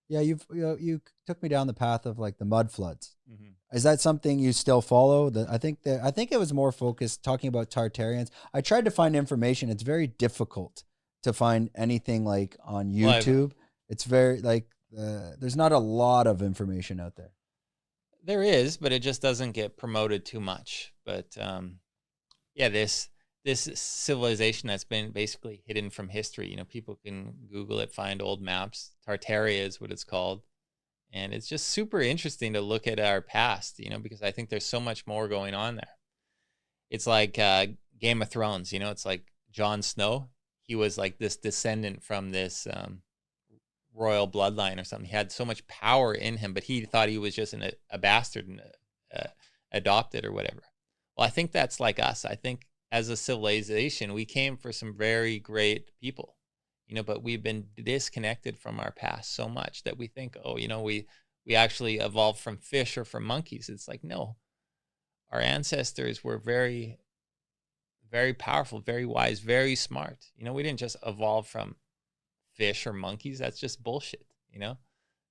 Yeah, you took me down the path of like the mud floods. Hmm. Is that something you still follow? I think it was more focused talking about Tartarians. I tried to find information. It's very difficult to find anything like on Well, YouTube. It's very like there's not a lot of information out there. there is, but it just doesn't get promoted too much. But yeah, this civilization that's been basically hidden from history. People can Google it, find old maps. Tartaria is what it's called, and it's just super interesting to look at our past. Because I think there's so much more going on there. It's like Game of Thrones. It's like Jon Snow. He was like this descendant from this royal bloodline or something. He had so much power in him, but he thought he was just a bastard and adopted or whatever. Well, I think that's like us. I think as a civilization, we came for some very great people, but we've been disconnected from our past so much that we think, oh, we actually evolved from fish or from monkeys. It's like, no, our ancestors were very, very powerful, very wise, very smart. We didn't just evolve from fish or monkeys. That's just bullshit.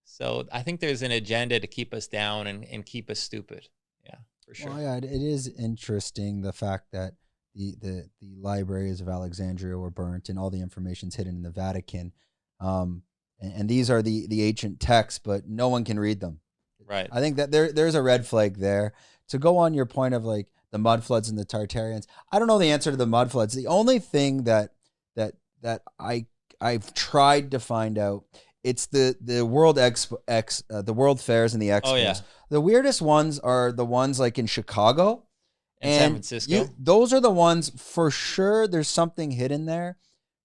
So I think there's an agenda to keep us down and keep us stupid. Yeah, for sure. Well, yeah, it is interesting the fact that the libraries of Alexandria were burnt and all the information's hidden in the Vatican. And these are the ancient texts, but no one can read them. Right. I think that there's a red flag there. To go on your point of like the mud floods and the Tartarians, I don't know the answer to the mud floods. The only thing that I've tried to find out, it's the the World Fairs and the expos. Oh, yeah. The weirdest ones are the ones like in Chicago And San Francisco. those are the ones for sure. There's something hidden there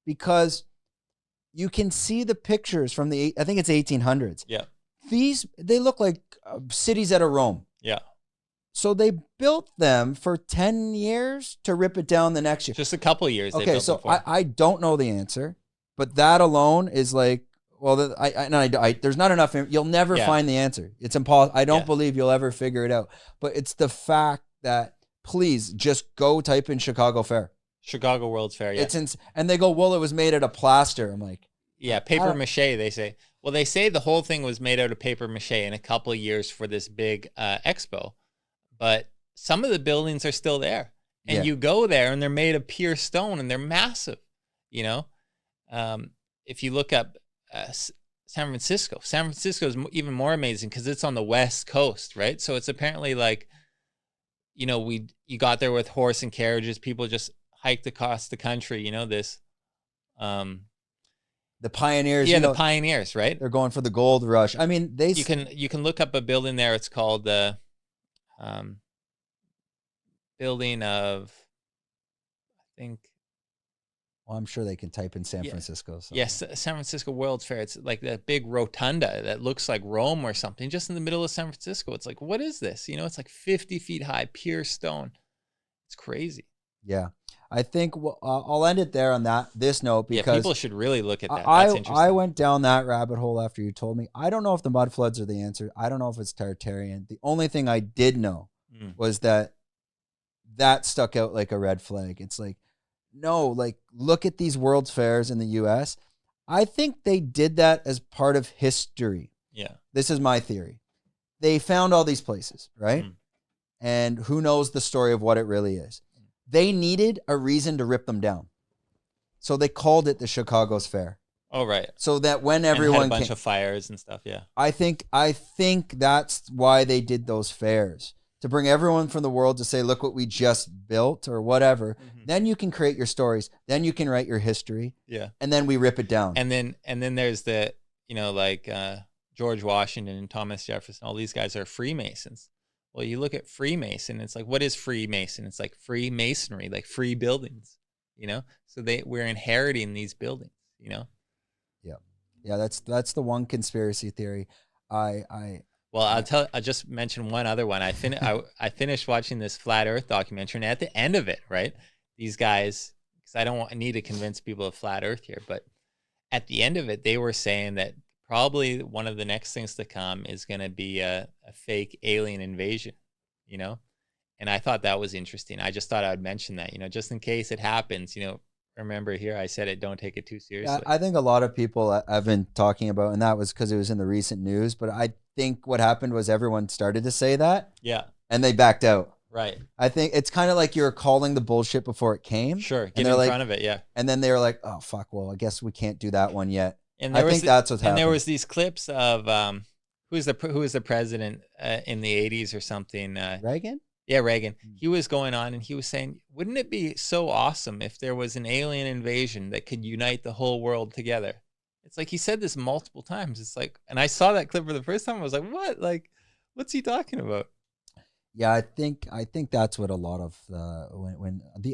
because you can see the pictures from I think it's 1800s. Yeah. They look like cities out of Rome. Yeah. So they built them for 10 years to rip it down the next year. Just a couple of years. Okay, so I don't know the answer, but that alone is like, well, there's not enough. You'll never find the answer. It's impossible. I don't believe you'll ever figure it out. But it's the fact that please just go type in Chicago Fair. Chicago World's Fair, yeah. And they go, well, it was made out of plaster. I'm like, yeah, paper mache, they say. Well, they say the whole thing was made out of paper mache in a couple of years for this big expo. But some of the buildings are still there. And you go there and they're made of pure stone and they're massive, If you look up San Francisco is even more amazing because it's on the West Coast, right? So it's apparently like, you got there with horse and carriages. People just hiked across the country, the pioneers. Yeah, the pioneers, right? They're going for the gold rush. I mean, you can look up a building there. It's called the building of, I think. Well, I'm sure they can type in San Francisco. So. Yes, San Francisco World's Fair. It's like that big rotunda that looks like Rome or something, just in the middle of San Francisco. It's like, what is this? It's like 50 feet high, pure stone. It's crazy. Yeah. I think I'll end it there on this note because people should really look at that. That's interesting. I went down that rabbit hole after you told me. I don't know if the mud floods are the answer. I don't know if it's Tartarian. The only thing I did know was that stuck out like a red flag. It's like, no, like look at these World's Fairs in the US. I think they did that as part of history. Yeah. This is my theory. They found all these places, right? And who knows the story of what it really is. They needed a reason to rip them down. So they called it the Chicago's Fair. Oh, right. So that when everyone had a bunch of fires and stuff, yeah. I think that's why they did those fairs. To bring everyone from the world to say, look what we just built or whatever. Then you can create your stories. Then you can write your history. Yeah. And then we rip it down. And then there's the, like George Washington and Thomas Jefferson. All these guys are Freemasons. Well, you look at Freemason, it's like, what is Freemason? It's like Freemasonry, like free buildings, So we're inheriting these buildings, Yeah. Yeah, that's the one conspiracy theory. Well, I'll just mention one other one. I finished watching this Flat Earth documentary, and at the end of it, right, these guys, because I need to convince people of Flat Earth here, but at the end of it, they were saying that probably one of the next things to come is going to be a fake alien invasion, And I thought that was interesting. I just thought I would mention that, just in case it happens, remember here I said it, don't take it too seriously. I think a lot of people have been talking about, and that was because it was in the recent news, but I think what happened was everyone started to say that. Yeah. And they backed out. Right. I think it's kind of like you're calling the bullshit before it came. Sure. Get in front of it. Yeah. And then they were like, oh, fuck. Well, I guess we can't do that one yet. And I think that's what's happening. And there was these clips of who was the president in the 80s or something? Reagan? Yeah, Reagan. He was going on and he was saying, wouldn't it be so awesome if there was an alien invasion that could unite the whole world together? It's like he said this multiple times. It's like, and I saw that clip for the first time. I was like, what? Like, what's he talking about? Yeah, I think that's what a lot of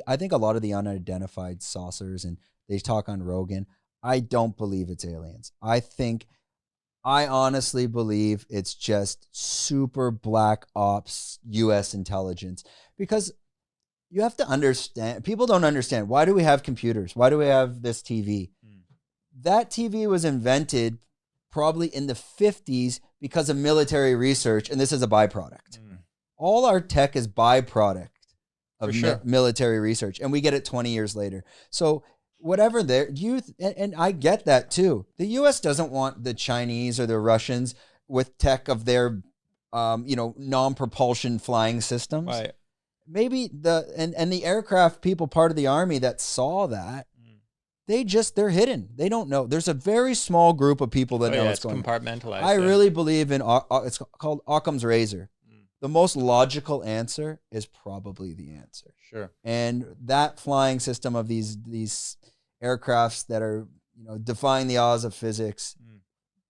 I think a lot of the unidentified saucers, and they talk on Rogan. I don't believe it's aliens. I honestly believe it's just super black ops U.S. intelligence, because you have to understand, people don't understand, why do we have computers? Why do we have this TV? That TV was invented probably in the 50s because of military research, and this is a byproduct. All our tech is byproduct of military research, and we get it 20 years later. So whatever their youth, and I get that too. The U.S. doesn't want the Chinese or the Russians with tech of their, non-propulsion flying systems. Right. Maybe the aircraft people, part of the army that saw that, they're hidden. They don't know. There's a very small group of people that know what's going on. Compartmentalized. I really believe in, it's called Occam's razor. The most logical answer is probably the answer. Sure. And that flying system of these aircrafts that are, defying the odds of physics,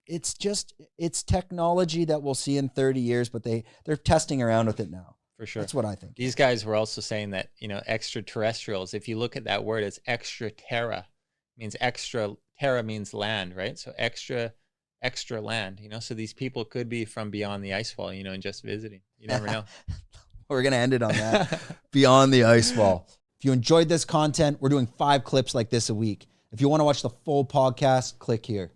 it's technology that we'll see in 30 years, but they're testing around with it now. For sure. That's what I think. These guys were also saying that, extraterrestrials, if you look at that word, it's extra terra, means terra means land, right? So extra land, so these people could be from beyond the ice wall, and just visiting. You never know. We're going to end it on that. Beyond the ice wall. If you enjoyed this content, we're doing 5 clips like this a week. If you want to watch the full podcast, click here.